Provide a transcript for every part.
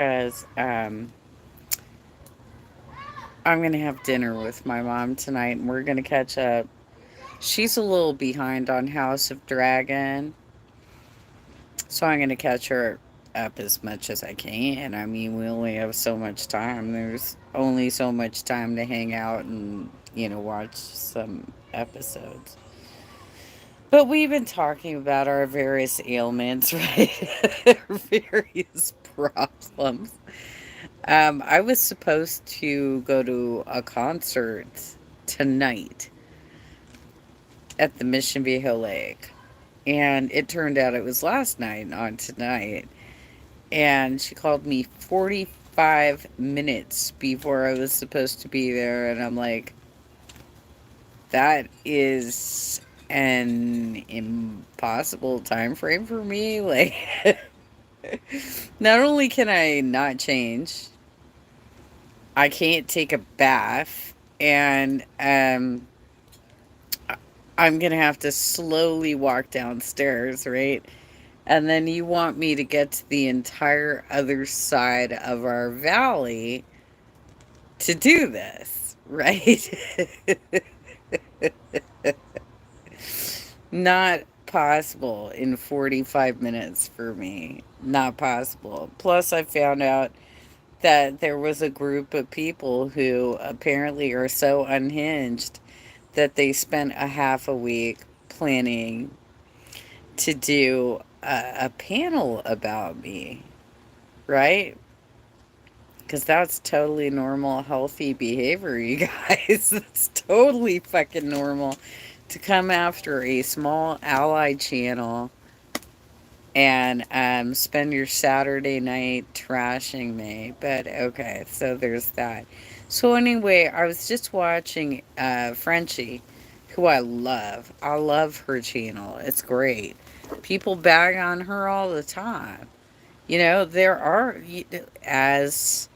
because I'm gonna have dinner with my mom tonight, and we're gonna catch up. She's a little behind on House of Dragon, so I'm gonna catch her up as much as I can. I mean, we only have so much time. There's only so much time to hang out and watch some episodes. But we've been talking about our various ailments, right? Our various problems. I was supposed to go to a concert tonight at the Mission Viejo Lake. And it turned out it was last night, not tonight. And she called me 45 minutes before I was supposed to be there. And I'm like, that is an impossible time frame for me. Like, not only can I not change, I can't take a bath. And I'm gonna have to slowly walk downstairs, right? And then you want me to get to the entire other side of our valley to do this, right? Not possible in 45 minutes for me. Not possible. Plus, I found out that there was a group of people who apparently are so unhinged that they spent a half a week planning to do a panel about me, right? Because that's totally normal, healthy behavior, you guys. That's totally fucking normal to come after a small ally channel and spend your Saturday night trashing me. But okay, so there's that. So anyway, I was just watching Frenchie, who I love. I love her channel. It's great. People bag on her all the time. There are, as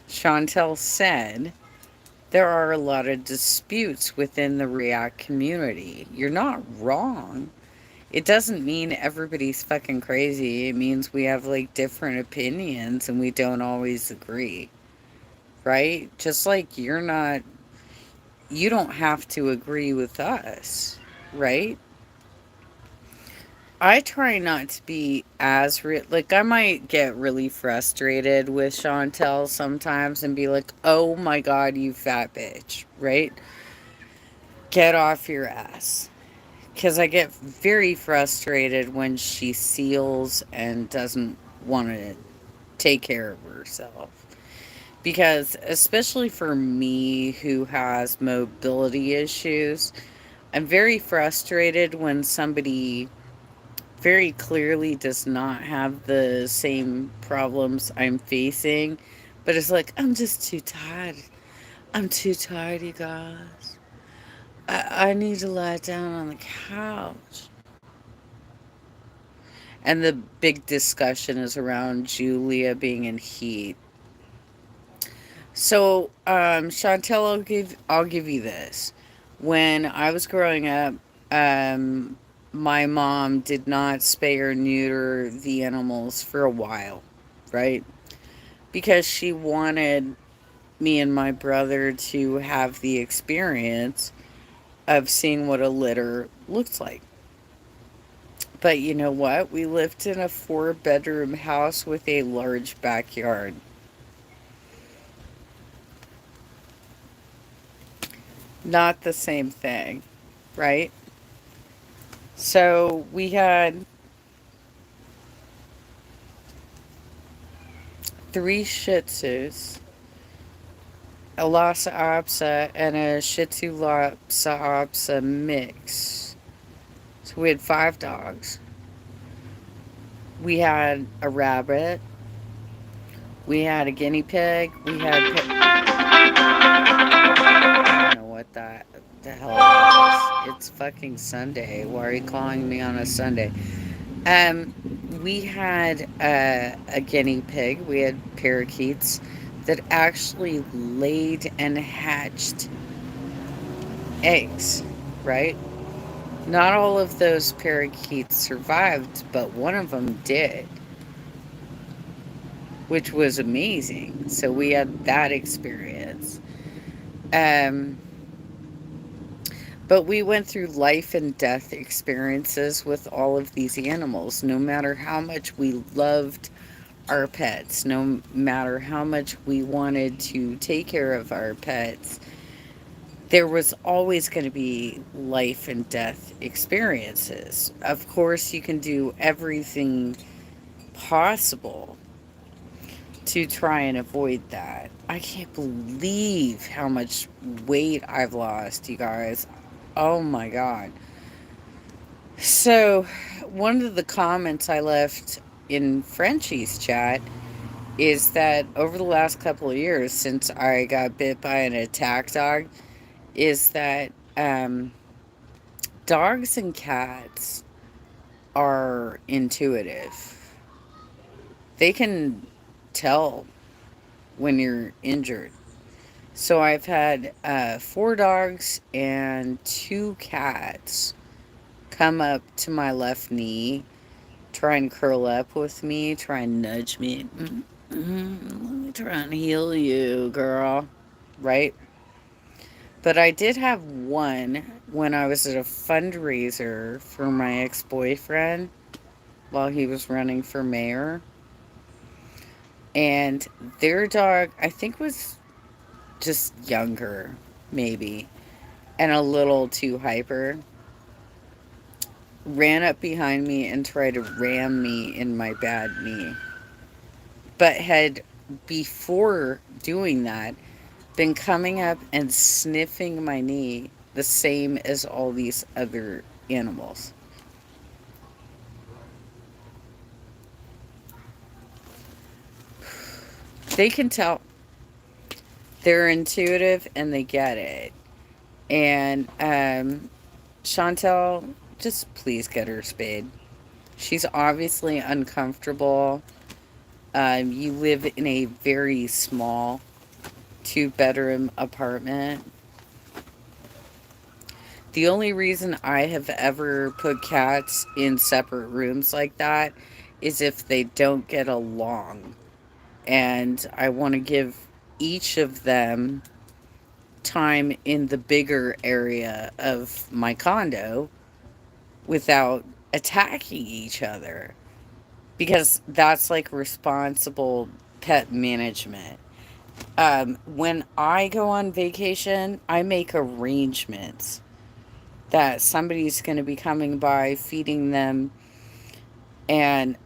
Chantel said, there are a lot of disputes within the React community. You're not wrong. It doesn't mean everybody's fucking crazy. It means we have like different opinions and we don't always agree, right? Just like you don't have to agree with us, right? I try not to be like I might get really frustrated with Chantel sometimes and be like, "Oh my god, you fat bitch," right? Get off your ass. Because I get very frustrated when she seals and doesn't want to take care of herself. Because, especially for me who has mobility issues, I'm very frustrated when somebody very clearly does not have the same problems I'm facing, but it's like, I'm just too tired. I'm too tired, you guys. I need to lie down on the couch. And the big discussion is around Julia being in heat. So, Chantel, I'll give you this. When I was growing up, um, my mom did not spay or neuter the animals for a while, right? Because she wanted me and my brother to have the experience of seeing what a litter looks like. But you know what? We lived in a 4-bedroom house with a large backyard. Not the same thing, right? So we had 3 Shih Tzus, a Lhasa Apso, and a Shih Tzu Lhasa Apso mix. So we had 5 dogs. We had a rabbit. We had a guinea pig. I don't know what the hell it is. It's fucking Sunday. Why are you calling me on a Sunday? Um, we had a guinea pig. We had parakeets that actually laid and hatched eggs, right? Not all of those parakeets survived, but one of them did. which was amazing. So we had that experience. Um, but we went through life and death experiences with all of these animals, no matter how much we loved our pets, no matter how much we wanted to take care of our pets. There was always going to be life and death experiences. Of course, you can do everything possible to try and avoid that. I can't believe how much weight I've lost, you guys. Oh my God. So, one of the comments I left in Frenchie's chat is that over the last couple of years since I got bit by an attack dog, is that dogs and cats are intuitive. They can tell when you're injured. So I've had 4 dogs and 2 cats come up to my left knee, try and curl up with me, try and nudge me. Let me try and heal you, girl. Right? But I did have one when I was at a fundraiser for my ex boyfriend while he was running for mayor. And their dog, I think, was just younger, maybe, and a little too hyper, ran up behind me and tried to ram me in my bad knee. But had, before doing that, been coming up and sniffing my knee the same as all these other animals. They can tell. They're intuitive and they get it. And Chantel, just please get her spayed. She's obviously uncomfortable. You live in a very small 2-bedroom apartment. The only reason I have ever put cats in separate rooms like that is if they don't get along. And I want to give each of them time in the bigger area of my condo without attacking each other, because that's like responsible pet management. When I go on vacation, I make arrangements that somebody's going to be coming by, feeding them, and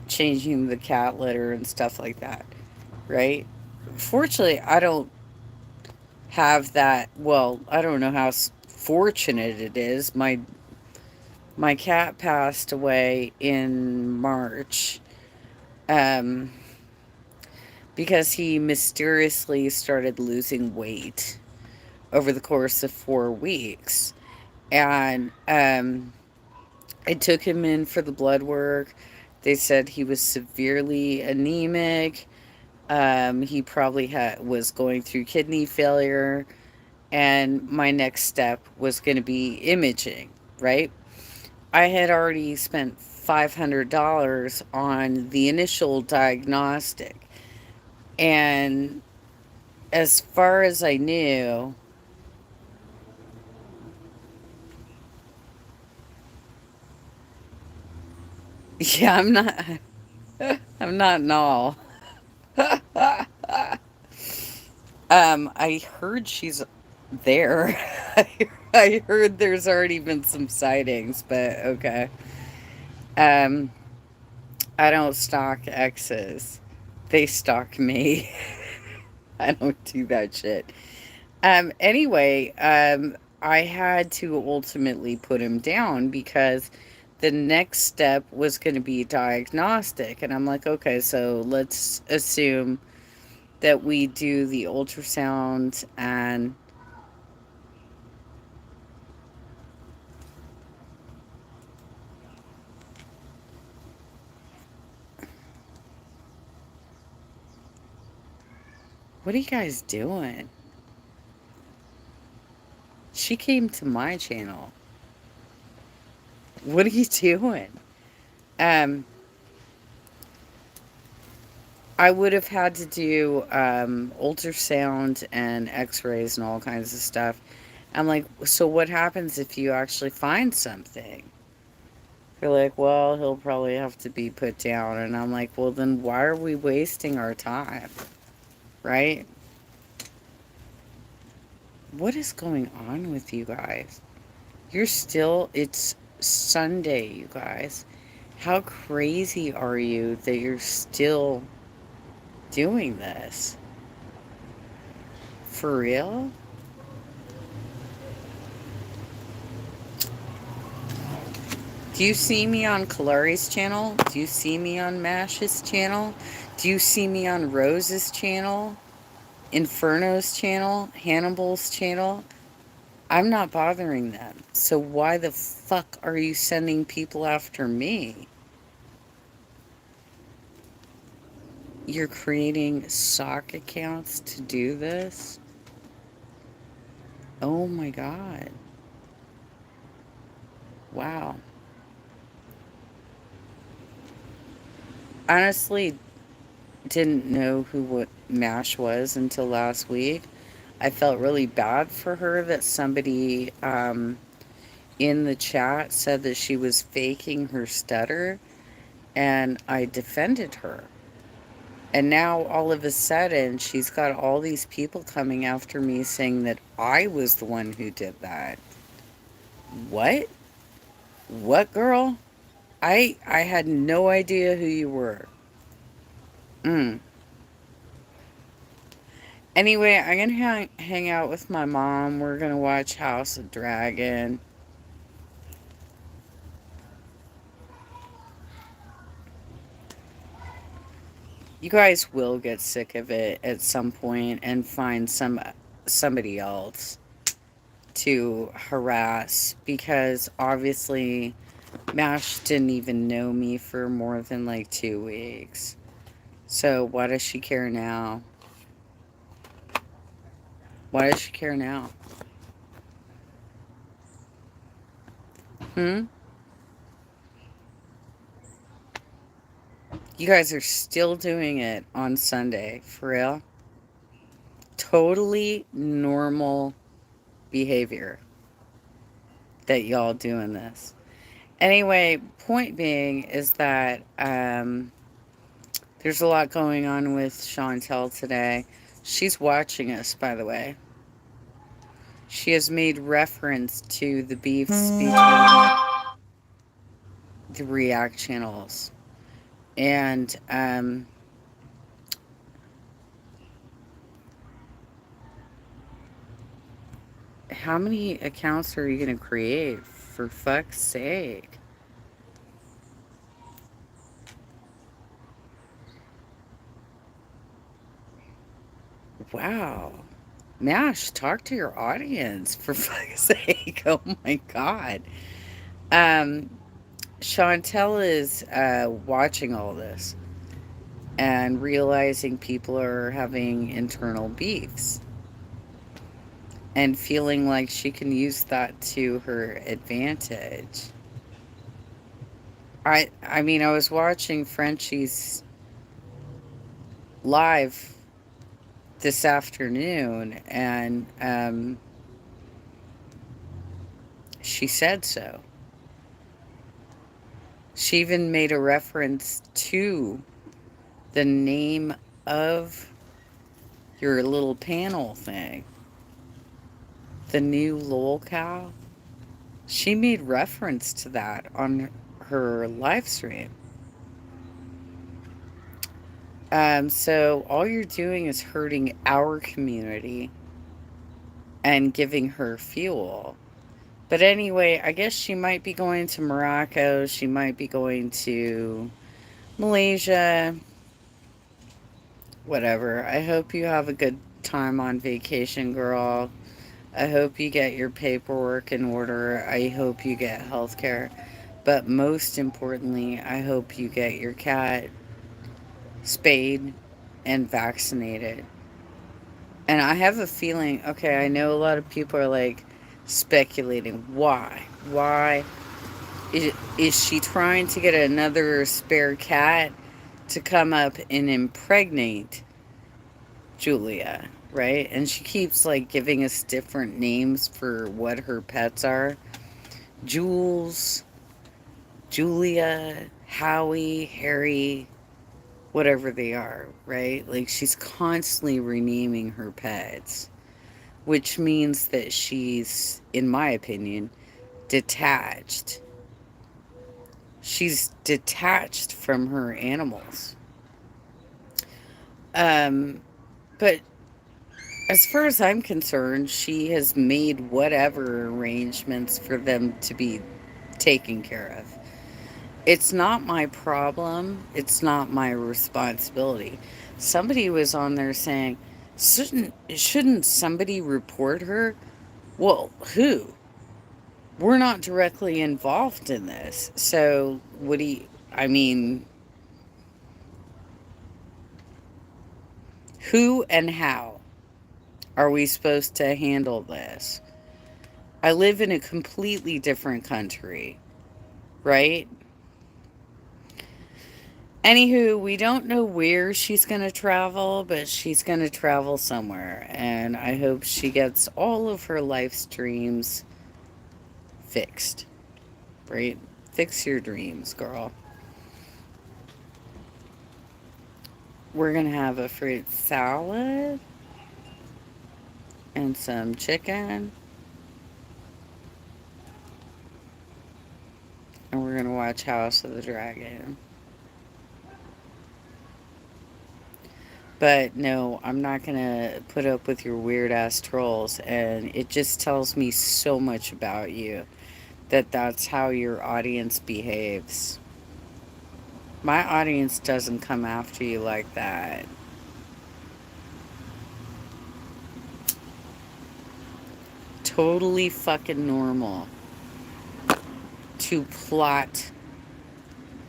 changing the cat litter and stuff like that, right? Fortunately, I don't have that. Well, I don't know how fortunate it is. My cat passed away in March, um, because he mysteriously started losing weight over the course of 4 weeks. And I took him in for the blood work. They said he was severely anemic. He probably was going through kidney failure. And my next step was going to be imaging, right? I had already spent $500 on the initial diagnostic. And as far as I knew, yeah, I'm not an all. I heard she's there. I heard there's already been some sightings, but okay. Um, I don't stalk exes. They stalk me. I don't do that shit. Anyway, I had to ultimately put him down because the next step was going to be diagnostic. And I'm like, okay, so let's assume that we do the ultrasound and what are you guys doing? She came to my channel. What are you doing? Um, I would have had to do ultrasound and x-rays and all kinds of stuff. I'm like, so what happens if you actually find something? They're like, well, he'll probably have to be put down. And I'm like, well, then why are we wasting our time? Right? What is going on with you guys? It's Sunday, you guys. How crazy are you that you're still doing this? For real? Do you see me on Kalari's channel? Do you see me on Mash's channel? Do you see me on Rose's channel? Inferno's channel? Hannibal's channel? I'm not bothering them. So why the fuck are you sending people after me? You're creating sock accounts to do this? Oh my god. Wow. Honestly, didn't know who what MASH was until last week. I felt really bad for her that somebody in the chat said that she was faking her stutter, and I defended her. And now all of a sudden, she's got all these people coming after me saying that I was the one who did that. What? What, girl? I had no idea who you were. Mm. Anyway, I'm gonna hang out with my mom. We're gonna watch House of Dragon. You guys will get sick of it at some point and find somebody else to harass, because obviously Mash didn't even know me for more than like 2 weeks. So why does she care now? Why does she care now? Hmm? You guys are still doing it on Sunday, for real? Totally normal behavior that y'all doing this. Anyway, point being is that there's a lot going on with Chantel today. She's watching us, by the way. She has made reference to the beefs between the React channels. And how many accounts are you going to create, for fuck's sake? Wow. Mash, talk to your audience, for fuck's sake. Oh my god. Um, Chantel is watching all this and realizing people are having internal beefs and feeling like she can use that to her advantage. I mean, I was watching Frenchie's live this afternoon, and she said so. She even made a reference to the name of your little panel thing, the new lolcow. She made reference to that on her live stream. So all you're doing is hurting our community and giving her fuel. But anyway, I guess she might be going to Morocco. She might be going to Malaysia. Whatever. I hope you have a good time on vacation, girl. I hope you get your paperwork in order. I hope you get health care. But most importantly, I hope you get your cat spayed and vaccinated. And I have a feeling, okay, I know a lot of people are like speculating. Why? Why? Is she trying to get another spare cat to come up and impregnate Julia, right? And she keeps like giving us different names for what her pets are. Jules, Julia, Howie, Harry, whatever they are, right? Like she's constantly renaming her pets, which means that she's, in my opinion, detached. She's detached from her animals. Um, but as far as I'm concerned, she has made whatever arrangements for them to be taken care of. It's not my problem. It's not my responsibility. Somebody was on there saying, shouldn't somebody report her? Well, who? We're not directly involved in this. So, what do you, I mean, who and how are we supposed to handle this? I live in a completely different country, right? Anywho, we don't know where she's going to travel, but she's going to travel somewhere. And I hope she gets all of her life dreams fixed, right? Fix your dreams, girl. We're going to have a fruit salad and some chicken. And we're going to watch House of the Dragon. But no, I'm not going to put up with your weird ass trolls. And it just tells me so much about you that that's how your audience behaves. My audience doesn't come after you like that. Totally fucking normal to plot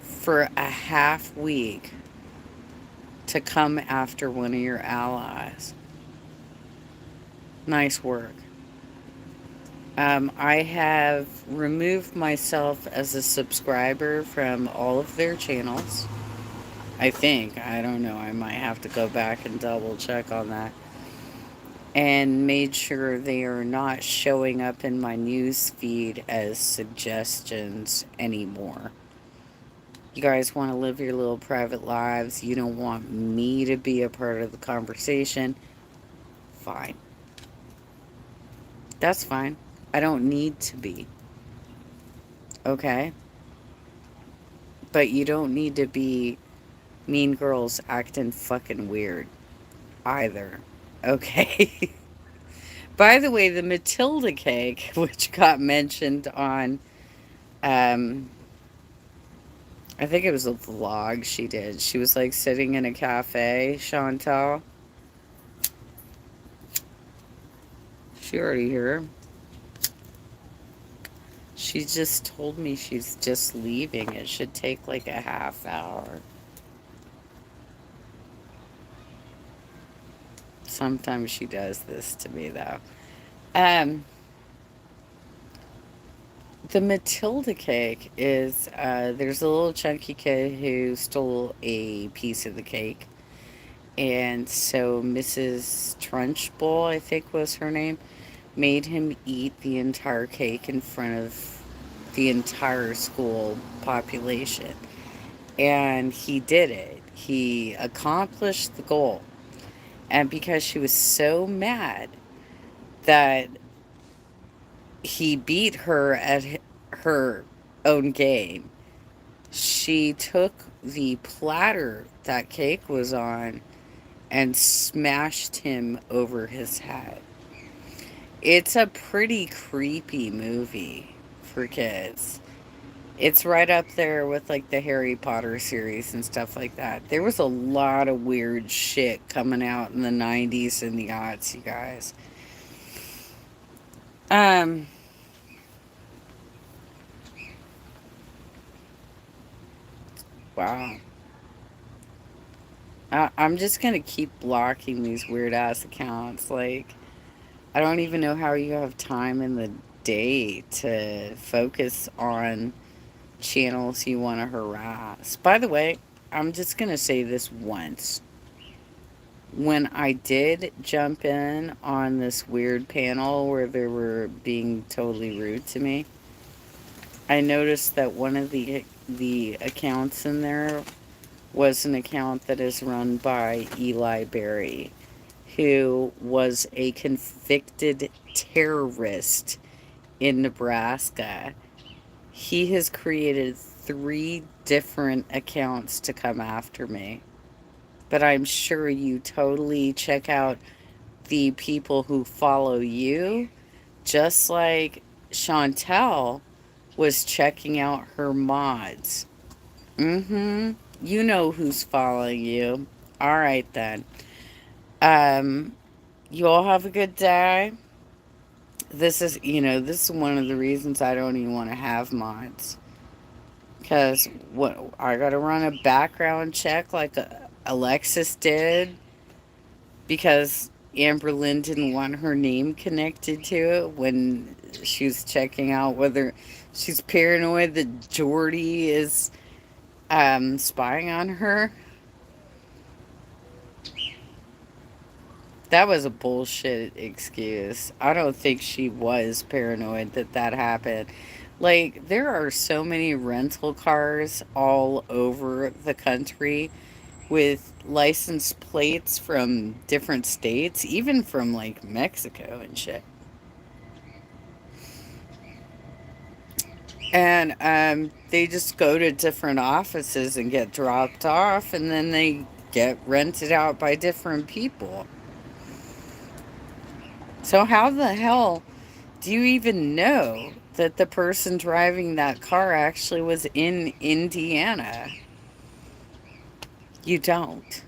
for a half week to come after one of your allies. Nice work. I have removed myself as a subscriber from all of their channels. I think. I don't know. I might have to go back and double check on that. And made sure they are not showing up in my news feed as suggestions anymore. You guys want to live your little private lives. You don't want me to be a part of the conversation. Fine. That's fine. I don't need to be. Okay? But you don't need to be mean girls acting fucking weird either. Okay? By the way, the Matilda cake, which got mentioned on, um, I think it was a vlog she did. She was like sitting in a cafe, Chantal. She already here. She just told me she's just leaving. It should take like a half hour. Sometimes she does this to me though. Um, the Matilda cake is there's a little chunky kid who stole a piece of the cake. And so Mrs. Trunchbull, I think was her name, made him eat the entire cake in front of the entire school population. And he did it. He accomplished the goal. And because she was so mad that he beat her at her own game, she took the platter that cake was on and smashed him over his head. It's a pretty creepy movie for kids. It's right up there with like the Harry Potter series and stuff like that. There was a lot of weird shit coming out in the 90s and the aughts, you guys. Um, wow. I'm just gonna keep blocking these weird ass accounts. Like, I don't even know how you have time in the day to focus on channels you want to harass. By the way, I'm just going to say this once. When I did jump in on this weird panel where they were being totally rude to me, I noticed that one of the accounts in there was an account that is run by Eli Berry, who was a convicted terrorist in Nebraska. He has created 3 different accounts to come after me. But I'm sure you totally check out the people who follow you, just like Chantel was checking out her mods. Mm-hmm. You know who's following you. All right then. Um, you all have a good day. This is one of the reasons I don't even want to have mods. Because what I gotta run a background check like Alexis did because Amber Lynn didn't want her name connected to it when she was checking out whether she's paranoid that Jordy is spying on her. That was a bullshit excuse. I don't think she was paranoid that that happened. Like, there are so many rental cars all over the country with license plates from different states, even from like Mexico and shit. And they just go to different offices and get dropped off, and then they get rented out by different people. So, how the hell do you even know that the person driving that car actually was in Indiana? You don't.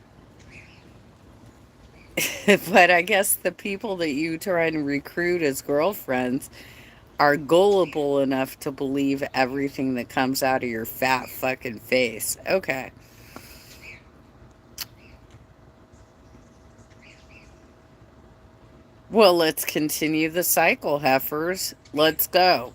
But I guess the people that you try and recruit as girlfriends are gullible enough to believe everything that comes out of your fat fucking face. Okay. Well, let's continue the cycle, heifers. Let's go.